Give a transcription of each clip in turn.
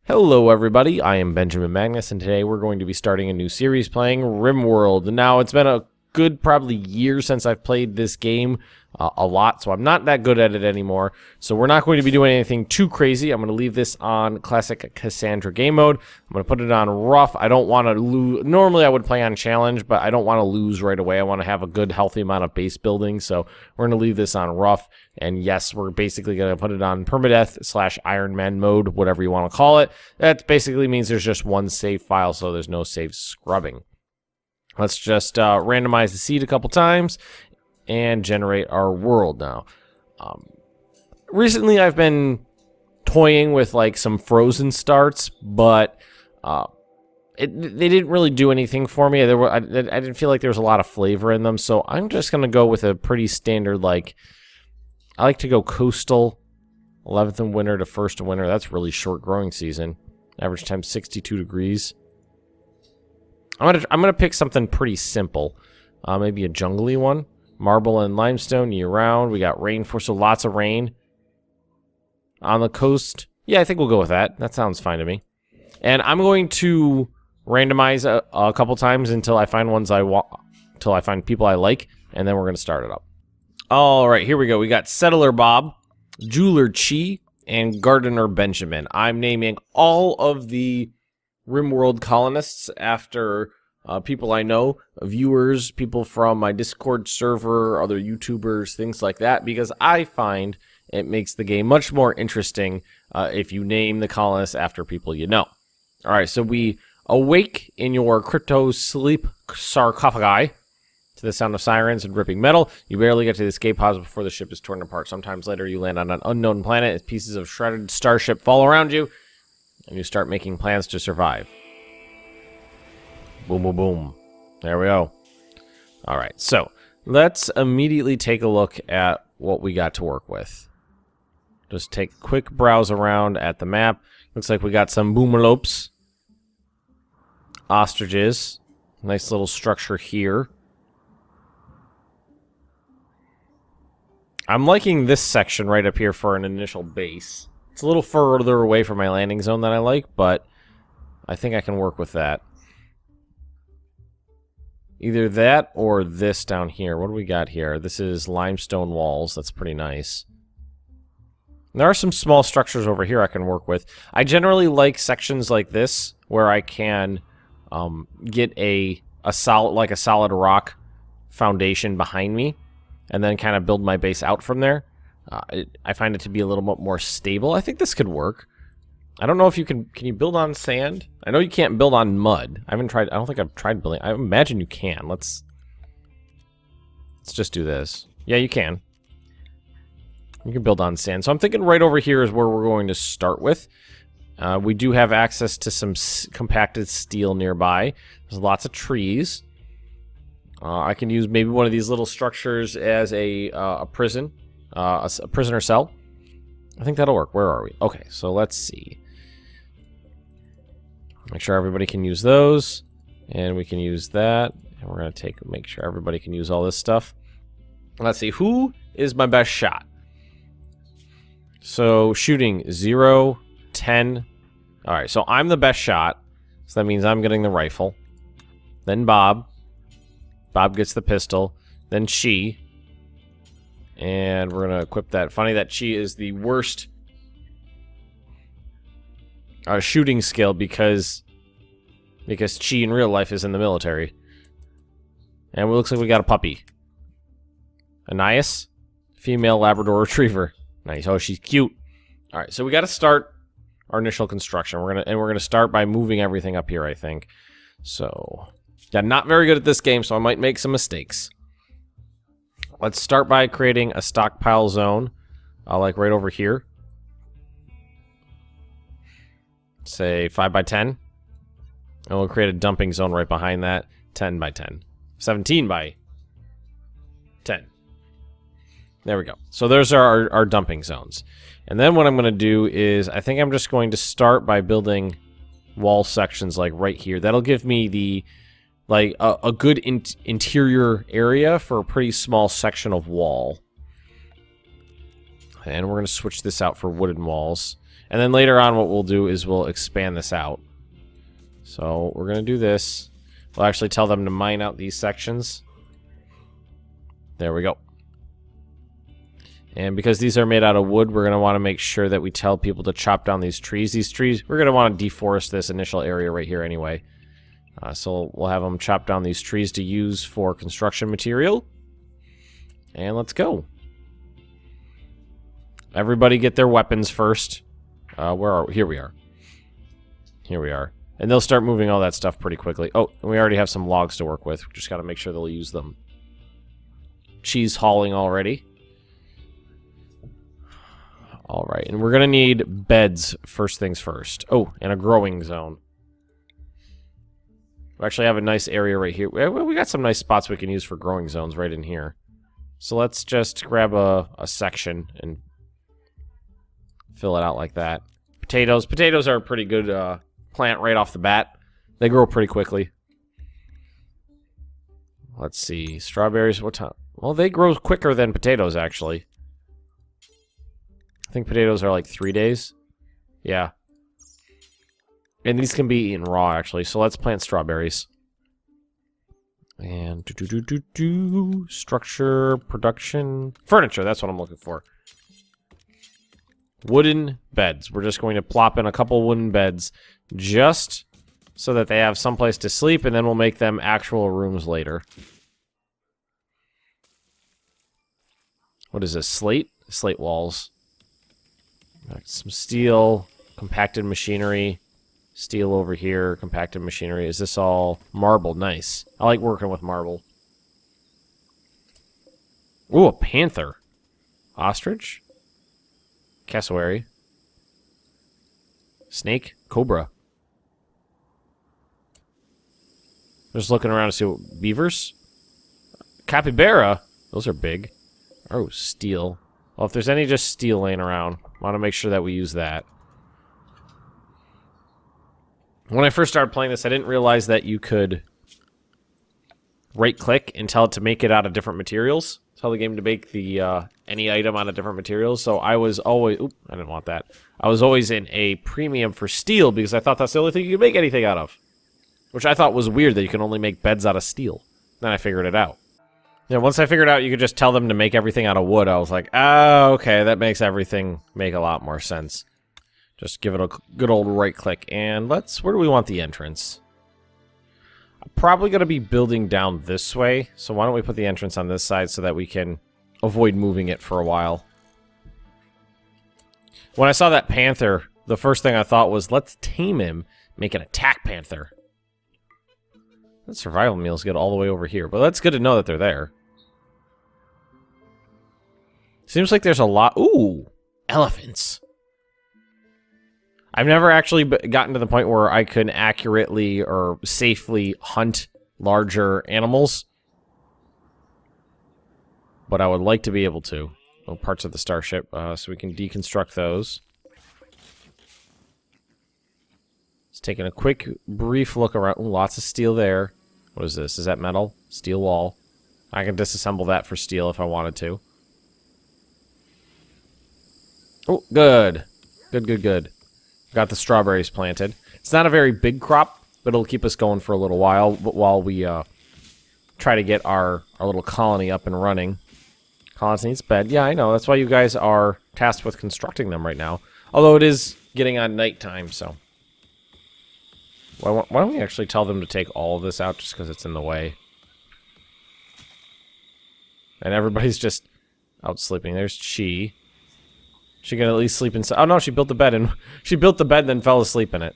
Hello everybody, I am Benjamin Magnus, and today we're going to be starting a new series playing RimWorld. Now, it's been a good probably year since I've played this game a lot, so I'm not that good at it anymore. So we're not going to be doing anything too crazy. I'm going to leave this on Classic Cassandra game mode. I'm going to put it on rough. I don't want to lose. Normally I would play on challenge, but I don't want to lose right away. I want to have a good healthy amount of base building, so we're going to leave this on rough. And yes, we're basically going to put it on permadeath / Iron Man mode, whatever you want to call it. That basically means there's just one save file, so there's no save scrubbing. Let's just randomize the seed a couple times and generate our world now. Recently, I've been toying with like some frozen starts, but they didn't really do anything for me. I didn't feel like there was a lot of flavor in them, so I'm just going to go with a pretty standard, like, I like to go coastal, 11th in winter to 1st in winter. That's really short growing season. Average temp 62 degrees. I'm gonna pick something pretty simple. Maybe a jungly one. Marble and limestone year round. We got rain so lots of rain. On the coast. Yeah, I think we'll go with that. That sounds fine to me. And I'm going to randomize a couple times until I find ones until I find people I like, and then we're gonna start it up. All right, here we go. We got Settler Bob, Jeweler Chi, and Gardener Benjamin. I'm naming all of the RimWorld colonists after people I know, viewers, people from my Discord server, other YouTubers, things like that, because I find it makes the game much more interesting if you name the colonists after people you know. All right, so we awake in your crypto sleep sarcophagi to the sound of sirens and ripping metal. You barely get to the escape pods before the ship is torn apart. Sometimes later you land on an unknown planet as pieces of shredded starship fall around you, and you start making plans to survive. Boom, boom, boom. There we go. All right, so let's immediately take a look at what we got to work with. Just take a quick browse around at the map. Looks like we got some boomalopes, ostriches, nice little structure here. I'm liking this section right up here for an initial base. It's a little further away from my landing zone than I like, but I think I can work with that. Either that or this down here. What do we got here? This is limestone walls. That's pretty nice. There are some small structures over here I can work with. I generally like sections like this where I can get a solid rock foundation behind me, and then kind of build my base out from there. I find it to be a little bit more stable. I think this could work. I don't know if you can you build on sand? I know you can't build on mud. I haven't tried, I don't think I've tried building. I imagine you can. Let's just do this. Yeah, you can. You can build on sand. So I'm thinking right over here is where we're going to start with. We do have access to some compacted steel nearby. There's lots of trees. I can use maybe one of these little structures as a prison, a prisoner cell. I think that'll work. Where are we? Okay, so let's see. Make sure everybody can use those, and we can use that. And we're gonna make sure everybody can use all this stuff. Let's see, who is my best shot? So shooting 0, 10. All right, so I'm the best shot, so that means I'm getting the rifle. Then Bob. Bob gets the pistol, then Chi, and we're gonna equip that. Funny that Chi is the worst shooting skill because Chi in real life is in the military. And it looks like we got a puppy. Anais, female Labrador Retriever. Nice. Oh, she's cute. All right, so we got to start our initial construction. We're gonna start by moving everything up here, I think. So. Yeah, not very good at this game, so I might make some mistakes. Let's start by creating a stockpile zone, like right over here. Say 5 by 10. And we'll create a dumping zone right behind that, 10 by 10. 17 by 10. There we go. So there's our dumping zones. And then what I'm going to do is, I think I'm just going to start by building wall sections like right here. That'll give me the a good interior area for a pretty small section of wall. And we're going to switch this out for wooden walls. And then later on, what we'll do is we'll expand this out. So we're going to do this. We'll actually tell them to mine out these sections. There we go. And because these are made out of wood, we're going to want to make sure that we tell people to chop down these trees. These trees, we're going to want to deforest this initial area right here anyway. So we'll have them chop down these trees to use for construction material. And let's go. Everybody get their weapons first. Where are we? Here we are. Here we are. And they'll start moving all that stuff pretty quickly. Oh, and we already have some logs to work with. We just got to make sure they'll use them. Cheese hauling already. Alright, and we're going to need beds first things first. Oh, and a growing zone. We actually have a nice area right here. We got some nice spots we can use for growing zones right in here. So let's just grab a section and fill it out like that. Potatoes. Potatoes are a pretty good plant right off the bat. They grow pretty quickly. Let's see. Strawberries. What time? Well, they grow quicker than potatoes, actually. I think potatoes are like 3 days. Yeah. And these can be eaten raw, actually. So let's plant strawberries. And structure, production, furniture. That's what I'm looking for. Wooden beds. We're just going to plop in a couple wooden beds just so that they have someplace to sleep, and then we'll make them actual rooms later. What is this? Slate? Slate walls. Some steel, compacted machinery, steel over here, compacted machinery. Is this all marble? Nice. I like working with marble. Ooh, a panther. Ostrich. Cassowary. Snake. Cobra. Just looking around to see what... Beavers? Capybara. Those are big. Oh, steel. Well, if there's any just steel laying around, want to make sure that we use that. When I first started playing this, I didn't realize that you could right-click and tell it to make it out of different materials. Tell the game to make the any item out of different materials. So I was always... Oop, I didn't want that. I was always in a premium for steel because I thought that's the only thing you could make anything out of. Which I thought was weird that you can only make beds out of steel. Then I figured it out. Yeah, once I figured out you could just tell them to make everything out of wood, I was like, oh, okay, that makes everything make a lot more sense. Just give it a good old right click, and where do we want the entrance? I'm probably going to be building down this way, so why don't we put the entrance on this side so that we can avoid moving it for a while. When I saw that panther, the first thing I thought was, let's tame him, make an attack panther. The survival meals get all the way over here, but that's good to know that they're there. Seems like there's a lot... Ooh! Elephants! I've never actually gotten to the point where I can accurately or safely hunt larger animals. But I would like to be able to. Oh, parts of the starship, so we can deconstruct those. Taking a quick, brief look around. Ooh, lots of steel there. What is this? Is that metal? Steel wall. I can disassemble that for steel if I wanted to. Oh, good. Good, good, good. Got the strawberries planted. It's not a very big crop, but it'll keep us going for a little while we try to get our little colony up and running. Colony needs bed. Yeah, I know. That's why you guys are tasked with constructing them right now. Although it is getting on nighttime, so... Why don't we actually tell them to take all of this out just because it's in the way? And everybody's just out sleeping. There's Chi. She can at least sleep inside. Oh no, she built the bed and she built the bed and then fell asleep in it.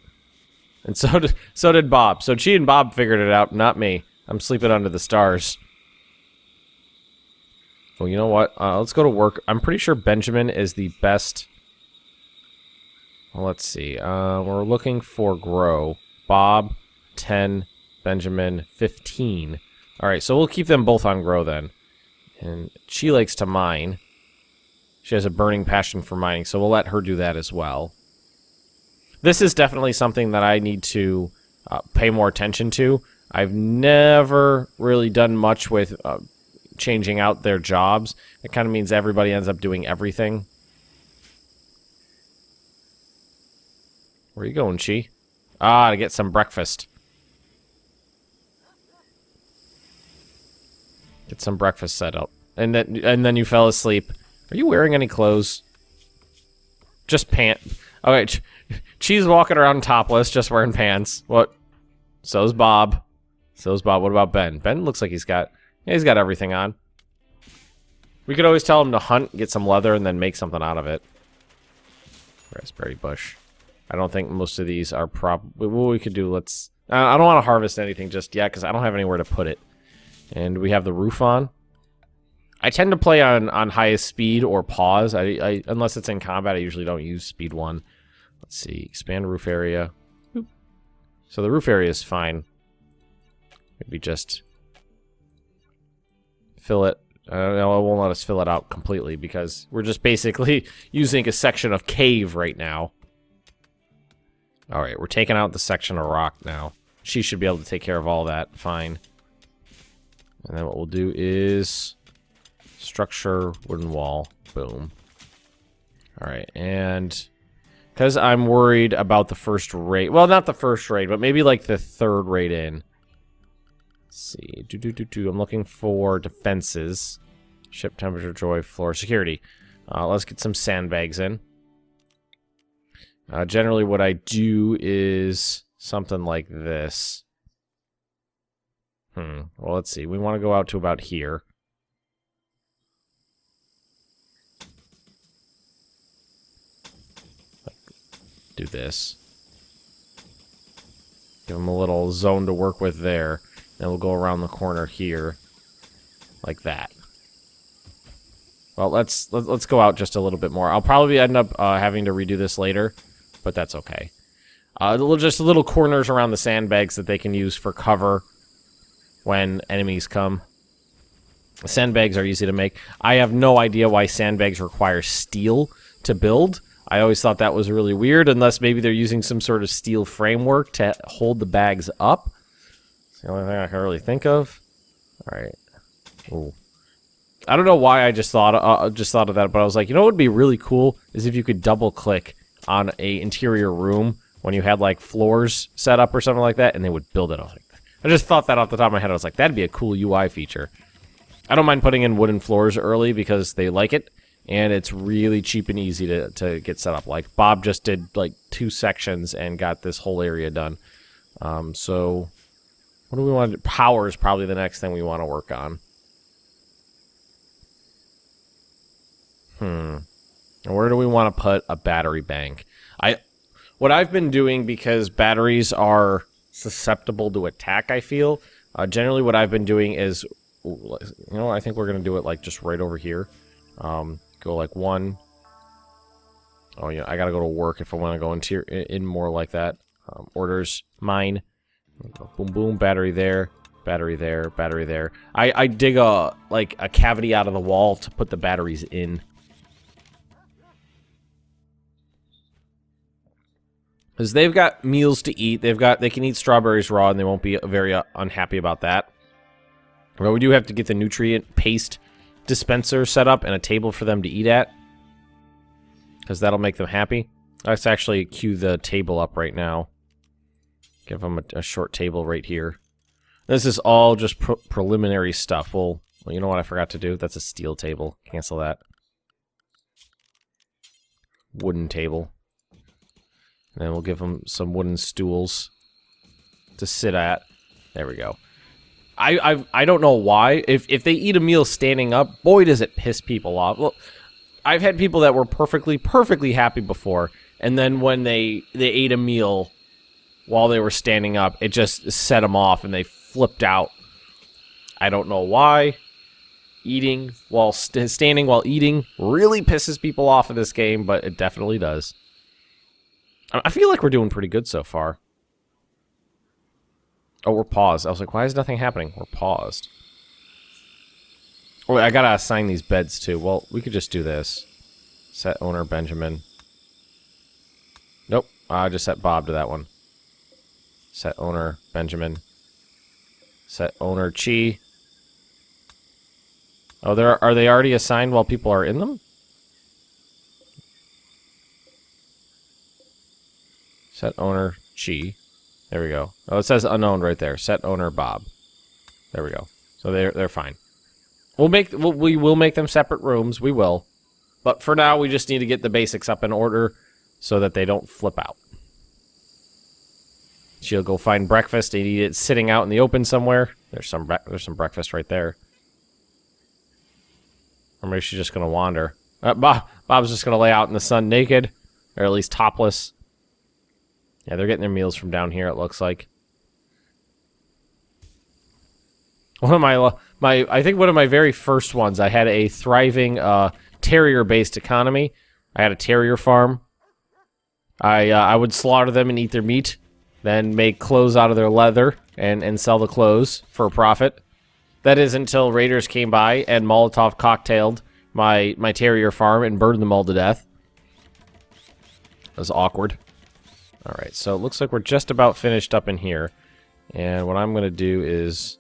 And so did Bob. So Chi and Bob figured it out, not me. I'm sleeping under the stars. Well, you know what? Let's go to work. I'm pretty sure Benjamin is the best. Well, let's see. We're looking for grow. Bob, 10, Benjamin, 15. Alright, so we'll keep them both on grow then. And she likes to mine. She has a burning passion for mining, so we'll let her do that as well. This is definitely something that I need to pay more attention to. I've never really done much with changing out their jobs. It kind of means everybody ends up doing everything. Where you going, Chi? Ah, to get some breakfast. Get some breakfast set up. And then you fell asleep. Are you wearing any clothes? Just pants. Okay, Chi's walking around topless, just wearing pants. What? So's Bob. So's Bob. What about Ben? Ben looks like he's got everything on. We could always tell him to hunt, get some leather, and then make something out of it. Raspberry bush. I don't think most of these are what we could do, let's... I don't want to harvest anything just yet, because I don't have anywhere to put it. And we have the roof on. I tend to play on highest speed or pause. Unless it's in combat, I usually don't use speed 1. Let's see. Expand roof area. Boop. So the roof area is fine. Maybe just fill it. No, it won't let us fill it out completely because we're just basically using a section of cave right now. Alright, we're taking out the section of rock now. She should be able to take care of all that. Fine. And then what we'll do is structure wooden wall. Boom. Alright, and because I'm worried about the first raid. Well, not the first raid, but maybe like the third raid in. Let's see. I'm looking for defenses. Ship temperature, joy, floor, security. Let's get some sandbags in. Generally, what I do is something like this. Well, let's see. We want to go out to about here. Do this. Give them a little zone to work with there. Then we'll go around the corner here. Like that. Well, let's go out just a little bit more. I'll probably end up having to redo this later, but that's okay. Just little corners around the sandbags that they can use for cover when enemies come. Sandbags are easy to make. I have no idea why sandbags require steel to build. I always thought that was really weird, unless maybe they're using some sort of steel framework to hold the bags up. It's the only thing I can really think of. All right. Ooh. I don't know why I just thought of that, but I was like, you know what would be really cool is if you could double-click on a interior room when you had like floors set up or something like that, and they would build it. I just thought that off the top of my head. I was like, that'd be a cool UI feature. I don't mind putting in wooden floors early because they like it, and it's really cheap and easy to get set up. Like Bob just did like 2 sections and got this whole area done. So what do we want to do? Power is probably the next thing we want to work on. And where do we want to put a battery bank? What I've been doing, because batteries are susceptible to attack, I feel, generally what I've been doing is, you know, I think we're going to do it like just right over here. Go like 1. Oh, yeah, I got to go to work if I want to go into in more like that. Orders, mine. Boom, boom, battery there, battery there, battery there. I dig a cavity out of the wall to put the batteries in. Because they've got meals to eat. They can eat strawberries raw, and they won't be very unhappy about that. But we do have to get the nutrient paste dispenser set up and a table for them to eat at. Because that'll make them happy. Let's actually queue the table up right now. Give them a short table right here. This is all just preliminary stuff. Well, you know what I forgot to do? That's a steel table. Cancel that. Wooden table. And then we'll give them some wooden stools to sit at. There we go. I don't know why. If they eat a meal standing up, boy, does it piss people off. Well, I've had people that were perfectly happy before, and then when they ate a meal while they were standing up, it just set them off, and they flipped out. I don't know why. Eating while standing while eating really pisses people off in this game, but it definitely does. I feel like we're doing pretty good so far. Oh, we're paused. I was like, why is nothing happening? We're paused. Oh, wait, I gotta assign these beds too. Well, we could just do this. Set owner Benjamin. Nope. I just set Bob to that one. Set owner Benjamin. Set owner Chi. Oh, are they already assigned while people are in them? Set owner Chi. There we go. Oh, it says unknown right there. Set owner Bob. There we go. So they're fine. We will make them separate rooms. We will. But for now, we just need to get the basics up in order so that they don't flip out. She'll go find breakfast and eat it sitting out in the open somewhere. There's some breakfast right there. Or maybe she's just gonna wander. Bob's just gonna lay out in the sun naked, or at least topless. Yeah, they're getting their meals from down here. It looks like. One of I think one of my very first ones. I had a thriving terrier-based economy. I had a terrier farm. I would slaughter them and eat their meat, then make clothes out of their leather and sell the clothes for a profit. That is until raiders came by and Molotov cocktailed my terrier farm and burned them all to death. That was awkward. Alright, so it looks like we're just about finished up in here. And what I'm going to do is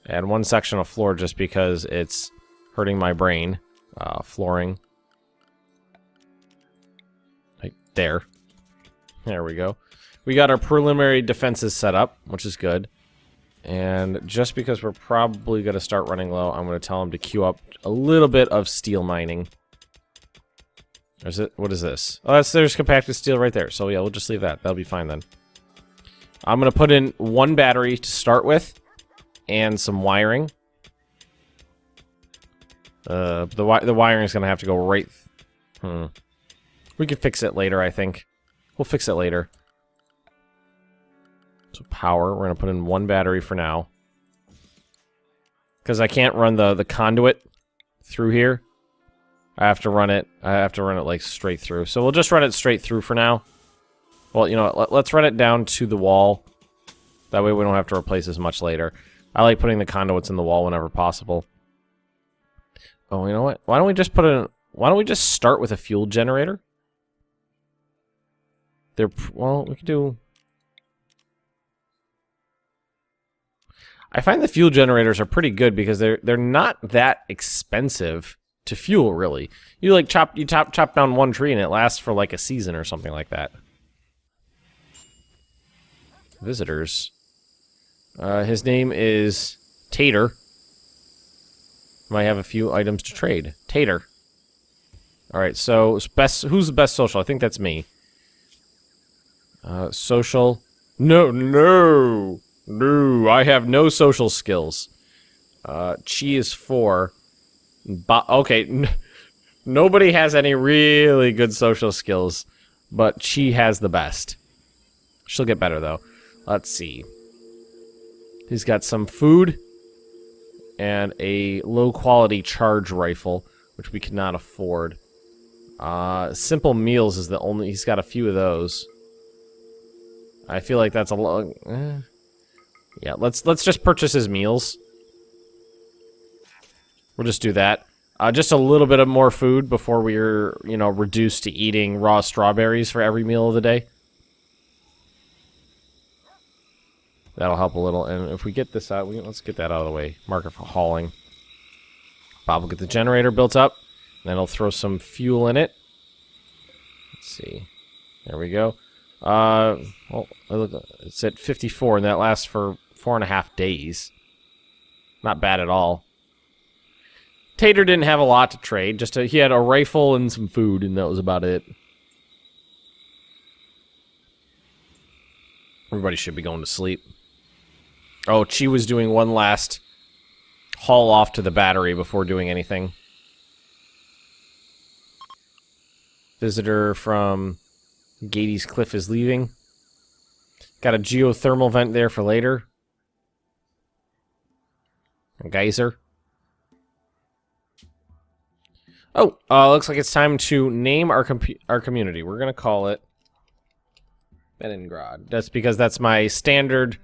add one section of floor just because it's hurting my brain. Flooring. Right there. There we go. We got our preliminary defenses set up, which is good. And just because we're probably going to start running low, I'm going to tell them to queue up a little bit of steel mining. What is this? Oh, there's compacted steel right there. So yeah, we'll just leave that. That'll be fine then. I'm going to put in one battery to start with and some wiring. The wiring is going to have to go right... We can fix it later, I think. We'll fix it later. So power, we're going to put in one battery for now. Because I can't run the conduit through here. I have to run it like straight through. So we'll just run it straight through for now. Well, you know, let's run it down to the wall. That way we don't have to replace as much later. I like putting the conduits in the wall whenever possible. Oh, you know what? Why don't we just start with a fuel generator? Well, we could do... I find the fuel generators are pretty good because they're not that expensive to fuel, really. You like chop down one tree and it lasts for like a season or something like that. Visitors. His name is Tater. Might have a few items to trade. Tater. Alright, so who's the best social? I think that's me. Social. No, I have no social skills. Chi is 4. Okay, nobody has any really good social skills, but Chi has the best. She'll get better, though. Let's see. He's got some food and a low-quality charge rifle, which we cannot afford. Simple meals is the only... He's got a few of those. I feel like that's a lot... Yeah, let's just purchase his meals. We'll just do that. Just a little bit of more food before we're, you know, reduced to eating raw strawberries for every meal of the day. That'll help a little. And if we get this out, let's get that out of the way. Marker for hauling. Bob will get the generator built up. Then he'll throw some fuel in it. Let's see. There we go. Well, it's at 54, and that lasts for 4.5 days. Not bad at all. Tater didn't have a lot to trade. He had a rifle and some food, and that was about it. Everybody should be going to sleep. Oh, Chi was doing one last haul off to the battery before doing anything. Visitor from Gady's Cliff is leaving. Got a geothermal vent there for later. A geyser. Oh, looks like it's time to name our community. We're gonna call it Beningrad. That's because that's my standard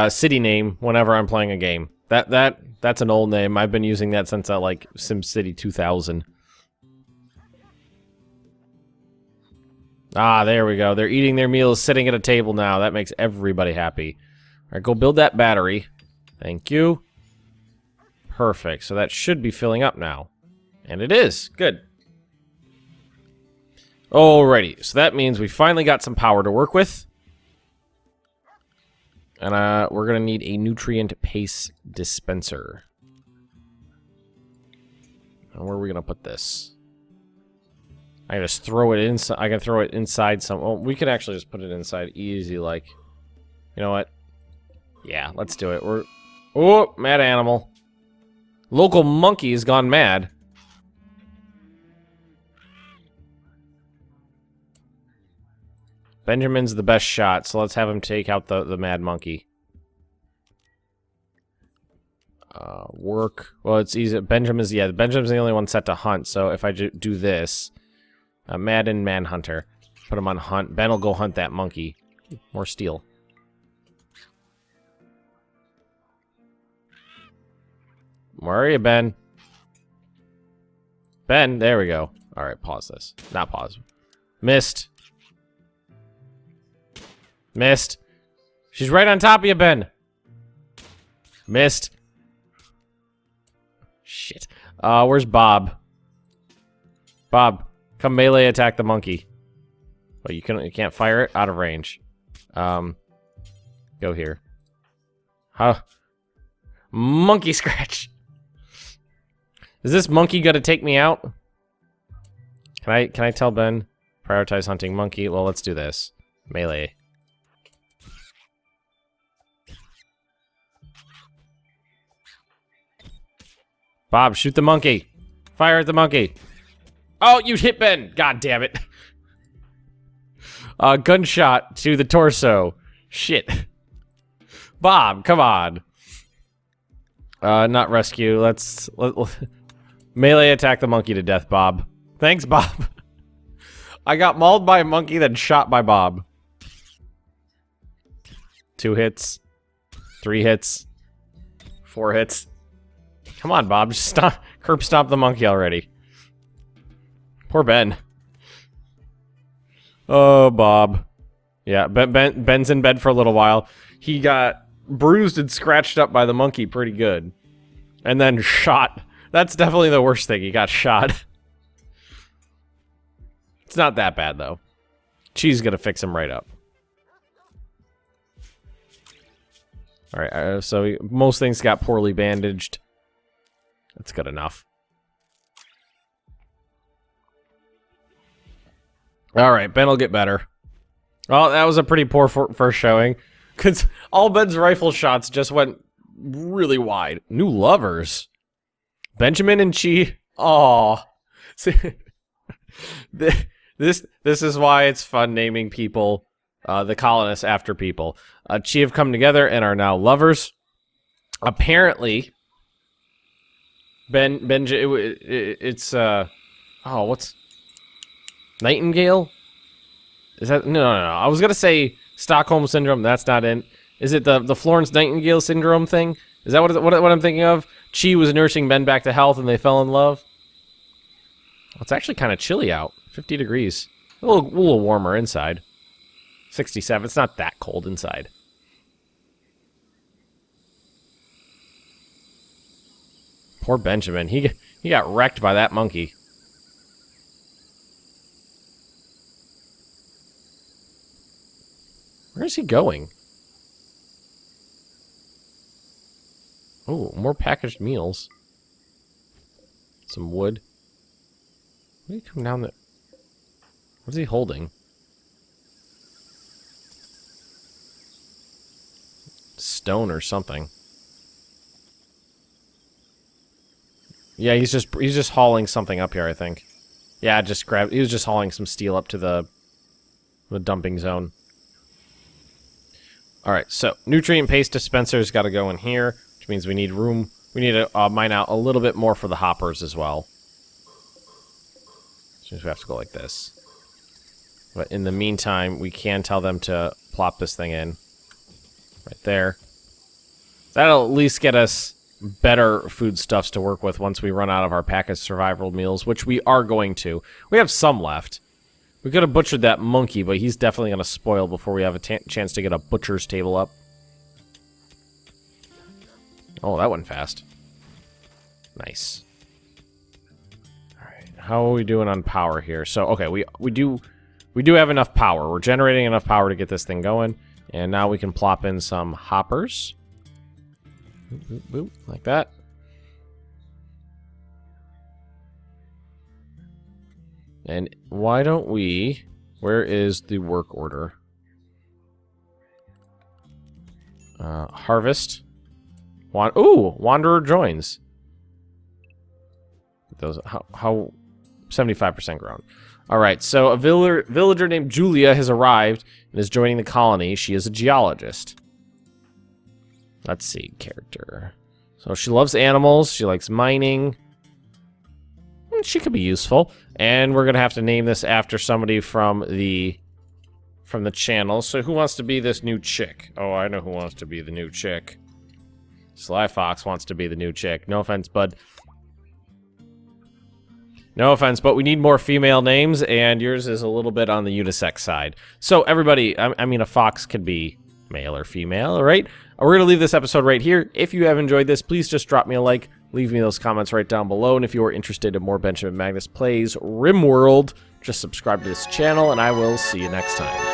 city name whenever I'm playing a game. That's an old name. I've been using that since like SimCity 2000. Ah, there we go. They're eating their meals sitting at a table now. That makes everybody happy. All right, go build that battery. Thank you. Perfect. So that should be filling up now. And it is. Good. Alrighty, so that means we finally got some power to work with. And we're gonna need a nutrient paste dispenser. And where are we gonna put this? I can just throw it inside. I can throw it inside some. Oh, we can actually just put it inside easy, like. You know what? Yeah, let's do it. Oh, mad animal. Local monkey has gone mad. Benjamin's the best shot, so let's have him take out the mad monkey. Work. Well, it's easy. Benjamin's the only one set to hunt, so if I do this... Madden Manhunter. Put him on hunt. Ben will go hunt that monkey. More steel. Where are you, Ben? Ben, there we go. Alright, pause this. Not pause. Missed. Missed. She's right on top of you, Ben. Missed. Shit. Where's Bob? Bob. Come melee attack the monkey. Oh, you can't fire it? Out of range. Go here. Huh? Monkey scratch! Is this monkey gonna take me out? Can I tell Ben? Prioritize hunting monkey. Well, let's do this. Melee. Bob, shoot the monkey. Fire at the monkey. Oh, you hit Ben! God damn it. Gunshot to the torso. Shit. Bob, come on. Not rescue. Let's melee attack the monkey to death, Bob. Thanks, Bob. I got mauled by a monkey, then shot by Bob. 2 hits. 3 hits. 4 hits. Come on, Bob. Just curb stomp the monkey already. Poor Ben. Oh, Bob. Yeah, Ben's in bed for a little while. He got bruised and scratched up by the monkey pretty good. And then shot. That's definitely the worst thing. He got shot. It's not that bad, though. Cheese is gonna fix him right up. Alright, so most things got poorly bandaged. That's good enough. Alright, Ben will get better. Well, that was a pretty poor first showing. Because all Ben's rifle shots just went really wide. New lovers. Benjamin and Chi. Aw. This is why it's fun naming people, the colonists, after people. Chi have come together and are now lovers. Apparently, it's what's Nightingale? Is that no? I was gonna say Stockholm syndrome. That's not in. Is it the Florence Nightingale syndrome thing? Is that what I'm thinking of? Chi was nursing Ben back to health, and they fell in love. Well, it's actually kind of chilly out. 50 degrees. A little warmer inside. 67. It's not that cold inside. Poor Benjamin. He got wrecked by that monkey. Where is he going? Oh, more packaged meals. Some wood. What did he come down there? What is he holding? Stone or something. Yeah, he's just hauling something up here, I think. Yeah, he was just hauling some steel up to the dumping zone. Alright, so nutrient paste dispenser's got to go in here, which means we need room. We need to mine out a little bit more for the hoppers as well. So we have to go like this. But in the meantime, we can tell them to plop this thing in. Right there. That'll at least get us better foodstuffs to work with once we run out of our packaged survival meals, which we are going to. We have some left. We could have butchered that monkey, but he's definitely going to spoil before we have a chance to get a butcher's table up. Oh, that went fast. Nice. Alright, how are we doing on power here? So, okay, we do have enough power. We're generating enough power to get this thing going. And now we can plop in some hoppers. Boop, boop, boop, like that. And why don't we... Where is the work order? Harvest. Ooh, Wanderer joins. Those how 75% grown. All right, so a villager named Julia has arrived and is joining the colony. She is a geologist. Let's see, character. So she loves animals. She likes mining. She could be useful. And we're gonna have to name this after somebody from the channel. So who wants to be this new chick? Oh, I know who wants to be the new chick. Sly Fox wants to be the new chick. No offense, bud. No offense, but we need more female names, and yours is a little bit on the unisex side. So everybody, I mean, a fox can be male or female, all right? We're going to leave this episode right here. If you have enjoyed this, please just drop me a like. Leave me those comments right down below. And if you are interested in more Benjamin Magnus Plays RimWorld, just subscribe to this channel, and I will see you next time.